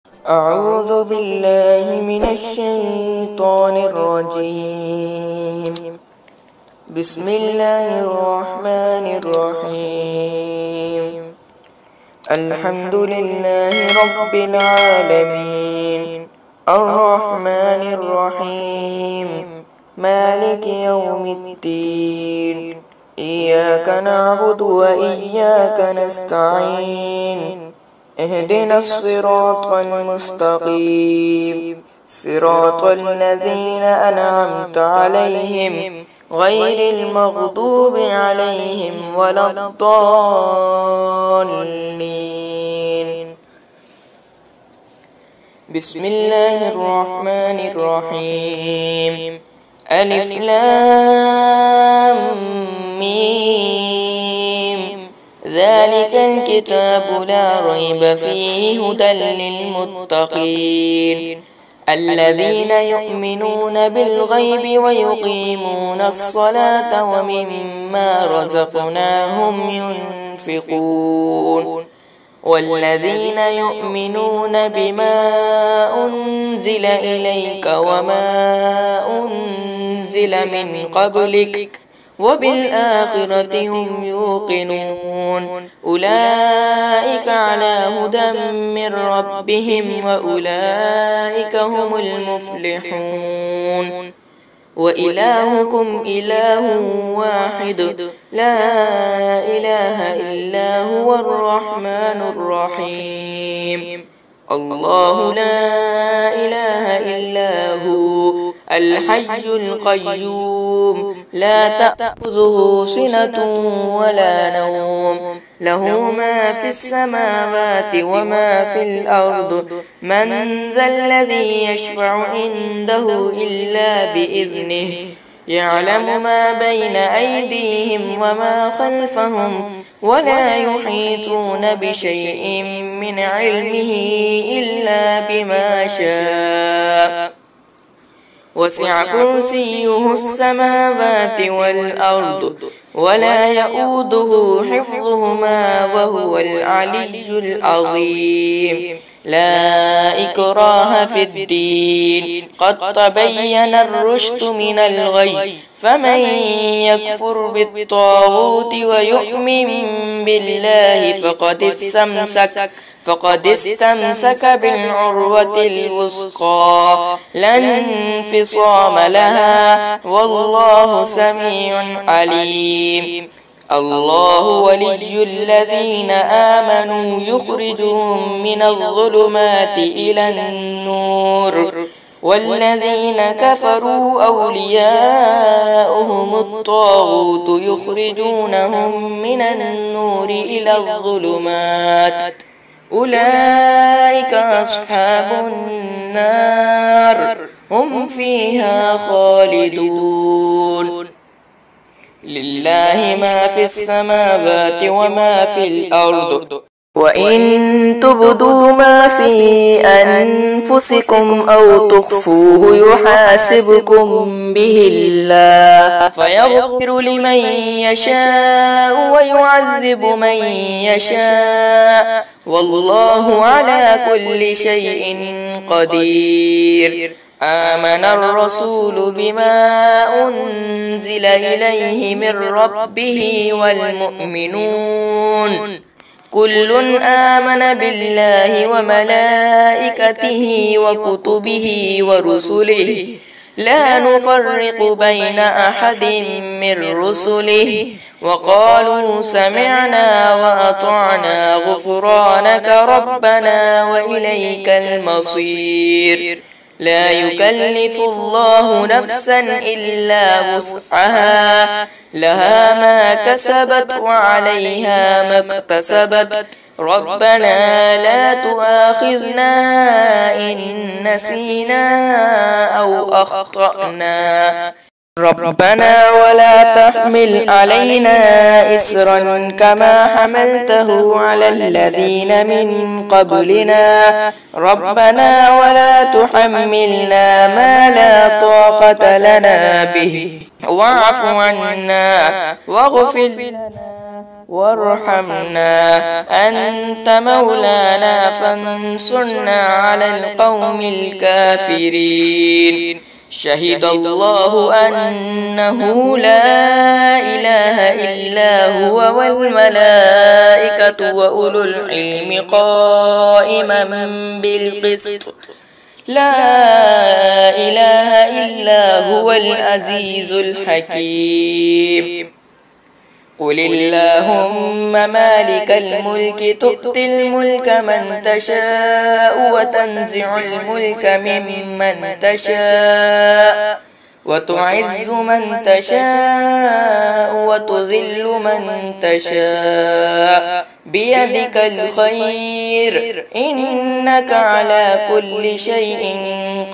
أعوذ بالله من الشيطان الرجيم. بسم الله الرحمن الرحيم. الحمد لله رب العالمين، الرحمن الرحيم، مالك يوم الدين، إياك نعبد وإياك نستعين، اهدنا الصراط المستقيم، صراط الذين أنعمت عليهم غير المغضوب عليهم ولا الضالين. بسم الله الرحمن الرحيم. ألف لام ميم، ذلك الكتاب لا ريب فيه هدى للمتقين الذين يؤمنون بالغيب ويقيمون الصلاة ومما رزقناهم ينفقون والذين يؤمنون بما أنزل إليك وما أنزل من قبلك وبالآخرة هم يوقنون أولئك على هدى من ربهم وأولئك هم المفلحون. وإلهكم إله واحد لا إله إلا هو الرحمن الرحيم. الله لا إله إلا هو الحي القيوم لا تأخذه سنة ولا نوم، له ما في السماوات وما في الأرض، من ذا الذي يشفع عنده إلا بإذنه، يعلم ما بين أيديهم وما خلفهم ولا يحيطون بشيء من علمه إلا بما شاء، وسع كرسيه السماوات والأرض ولا يؤوده حفظهما وهو العلي العظيم. لا إكراه في الدين، قد تبين الرشد من الغي، فمن يكفر بالطاغوت ويؤمن بالله فقد استمسك بالعروة الوثقى لا انفصام لها، والله سميع عليم. الله ولي الذين آمنوا يخرجهم من الظلمات إلى النور، والذين كفروا أولياؤهم الطاغوت يخرجونهم من النور إلى الظلمات، أولئك أصحاب النار هم فيها خالدون. لله ما في السماوات وما في الأرض، وإن تبدوا ما في أنفسكم أو تخفوه يحاسبكم به الله، فيغفر لمن يشاء ويعذب من يشاء، والله على كل شيء قدير. آمن الرسول بما أنزل إليه من ربه والمؤمنون كل آمن بالله وملائكته وكتبه ورسله لا نفرق بين أحد من رسله، وقالوا سمعنا وأطعنا غفرانك ربنا وإليك المصير. لا يكلف الله نفسا إلا وسعها، لها ما كسبت وعليها ما اكتسبت، ربنا لا تؤاخذنا إن نسينا أو أخطأنا، ربنا ولا تحمل علينا إسرا كما حملته على الذين من قبلنا، ربنا ولا تحملنا ما لا طاقة لنا به، واعف عنا واغفر لنا وارحمنا أنت مولانا فانصرنا على القوم الكافرين. شهد الله أنه لا إله إلا هو والملائكة وأولو العلم قائما بالقسط لا إله إلا هو العزيز الحكيم. قل اللهم مالك الملك تؤتي الملك من تشاء وتنزع الملك ممن تشاء وتعز من تشاء وتذل من تشاء بيدك الخير إنك على كل شيء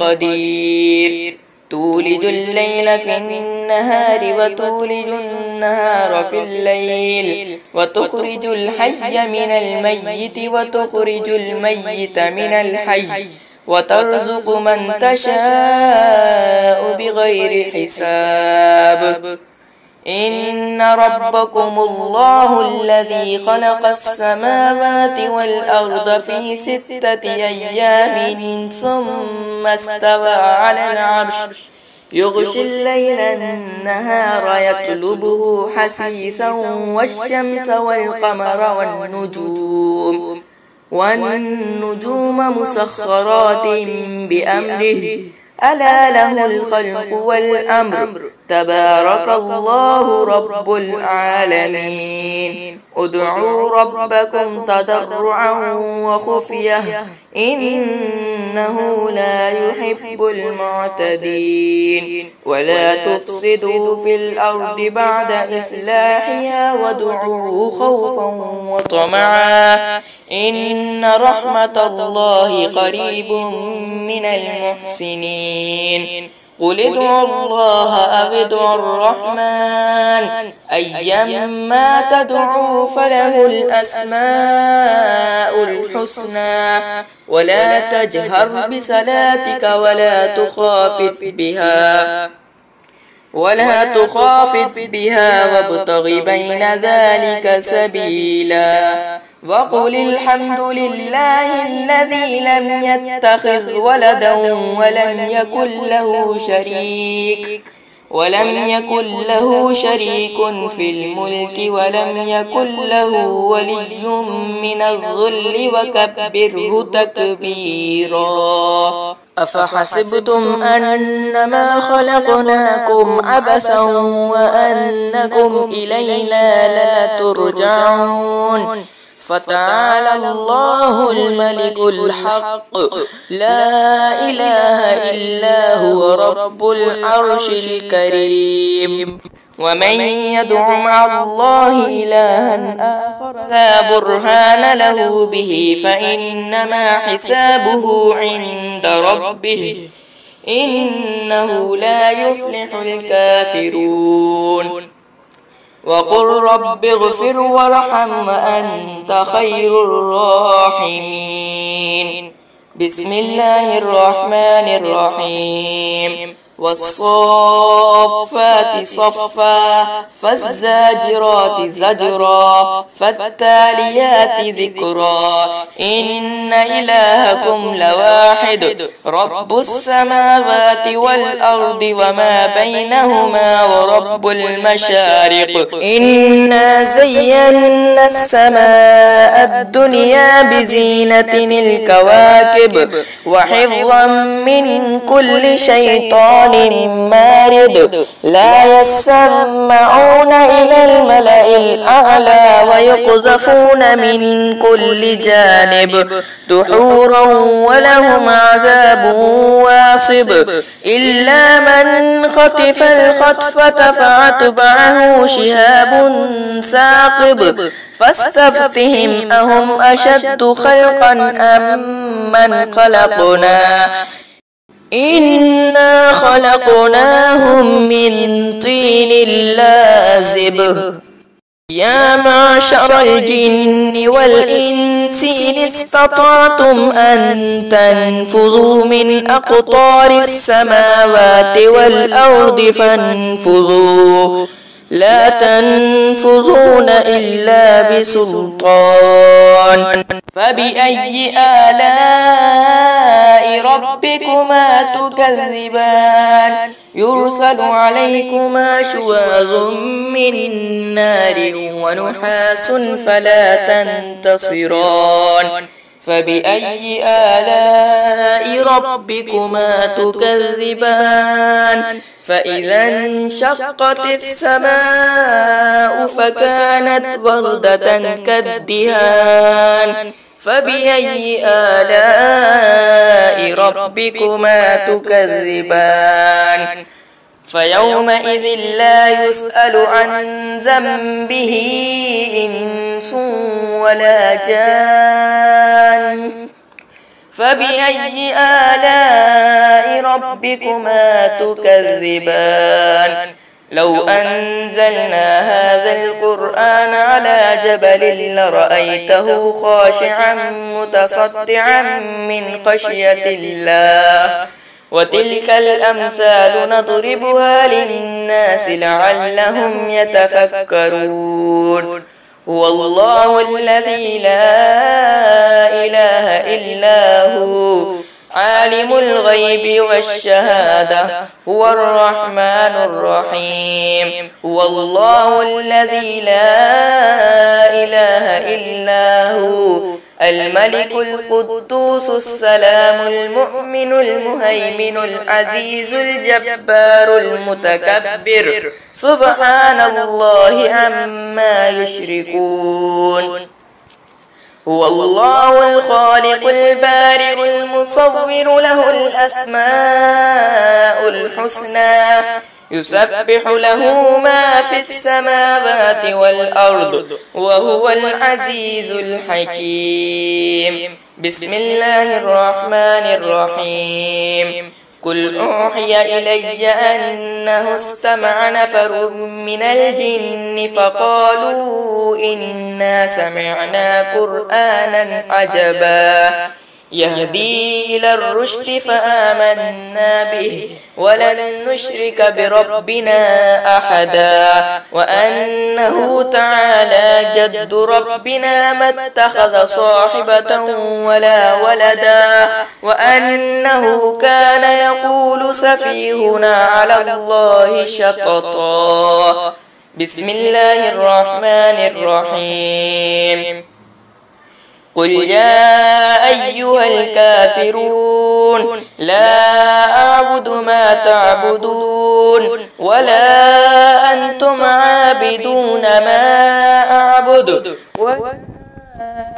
قدير. تولج الليل في النهار وتولج النهار في الليل وتخرج الحي من الميت وتخرج الميت من الحي وترزق من تشاء بغير حساب. إن ربكم الله الذي خلق السماوات والأرض في 6 أيام ثم استوى على العرش يغشي الليل النهار يطلبه حثيثا والشمس والقمر والنجوم مسخرات بأمره ألا له الخلق والأمر تبارك الله رب العالمين. ادعوا ربكم تضرعا وخفية إنه لا يحب المعتدين. ولا تفسدوا في الأرض بعد إصلاحها وادعوه خوفا وطمعا إن رحمة الله قريب من المحسنين. قل ادعوا الله أو ادعوا الرحمن أيما تدعوا فله الأسماء الحسنى ولا تجهر بصلاتك ولا تخافت بها وابتغ بين ذلك سبيلا. وقل الحمد لله الذي لم يتخذ ولدا ولم يكن له شريك في الملك ولم يكن له ولي من الذل وكبره تكبيرا. أفحسبتم أنما خلقناكم عبثا وأنكم إلينا لا ترجعون. فتعالى الله الملك الحق لا إله إلا هو رب العرش الكريم. ومن يدع مع الله إلها آخر لا برهان له به فإنما حسابه عند ربه إنه لا يفلح الكافرون. وقل رب اغفر وارحم وأنت خير الراحمين. بسم الله الرحمن الرحيم. والصافات صفا فالزاجرات زجرا فالتاليات ذكرا إن إلهكم لواحد رب السماوات والأرض وما بينهما ورب المشارق. إنا زينا السماء الدنيا بزينة الكواكب وحفظا من كل شيطان مارد لا يسمعون إلى الملأ الأعلى ويقذفون من كل جانب دحورا ولهم عذاب واصب إلا من خطف الخطفة فأتبعه شهاب ثاقب فاستفتهم أهم أشد خلقا أم من خلقنا إنا خلقناهم من طين لازب. يا معشر الجن والإنس إن استطعتم أن تنفذوا من أقطار السماوات والأرض فانفذوا لا تنفذون إلا بسلطان. فبأي آلاء ربكما تكذبان؟ يرسل عليكما شواظ من نار ونحاس فلا تنتصران. فبأي آلاء ربكما تكذبان؟ فإذا انشقت السماء فكانت وردة كالدهان. فبأي آلاء ربكما تكذبان؟ فيومئذ لا يسأل عن ذنبه إنس ولا جان. فبأي آلاء ربكما تكذبان؟ لو أنزلنا هذا القرآن على جبل لرأيته خاشعا متصدعا من خشية الله. وتلك الأمثال نضربها للناس لعلهم يتفكرون. هو الله الذي لا إله إلا هو عالم الغيب والشهادة هو الرحمن الرحيم. هو الله الذي لا إله إلا هو الملك القدوس السلام المؤمن المهيمن العزيز الجبار المتكبر سبحان الله عما يشركون. هو الله الخالق البارئ المصور له الأسماء الحسنى يسبح له ما في السماوات والأرض وهو العزيز الحكيم. بسم الله الرحمن الرحيم. قل أوحي إلي أنه استمع نفر من الجن فقالوا إنا سمعنا قرآنا عجبا يهدي إلى الرشد فآمنا به ولن نشرك بربنا أحدا وأنه تعالى جد ربنا ما اتخذ صاحبة ولا ولدا وأنه كان يقول سفيهنا على الله شططا. بسم الله الرحمن الرحيم. قل يا أيها الكافرون لا أعبد ما تعبدون ولا أنتم عابدون ما أعبد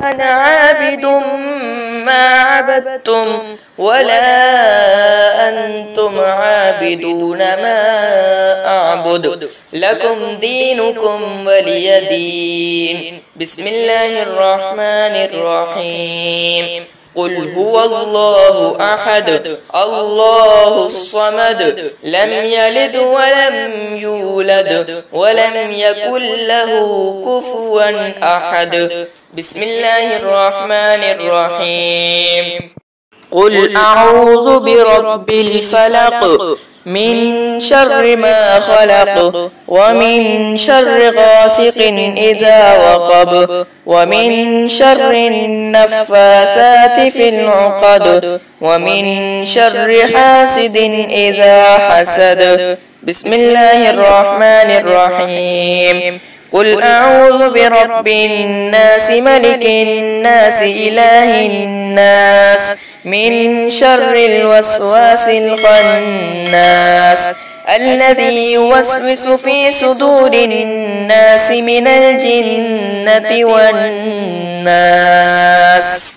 أنا عابد ما عبدتم ولا أنتم عابدون ما أعبد لكم دينكم ولي دين. بسم الله الرحمن الرحيم. قل هو الله أحد الله الصمد لم يلد ولم يولد ولم يكن له كفوا أحد. بسم الله الرحمن الرحيم. قل أعوذ برب الفلق من شر ما خلق ومن شر غاسق إذا وقب ومن شر النفاثات في العقد ومن شر حاسد إذا حسد. بسم الله الرحمن الرحيم. قل أعوذ برب الناس ملك الناس إله الناس من شر الوسواس الخناس الذي يوسوس في صدور الناس من الجنة والناس.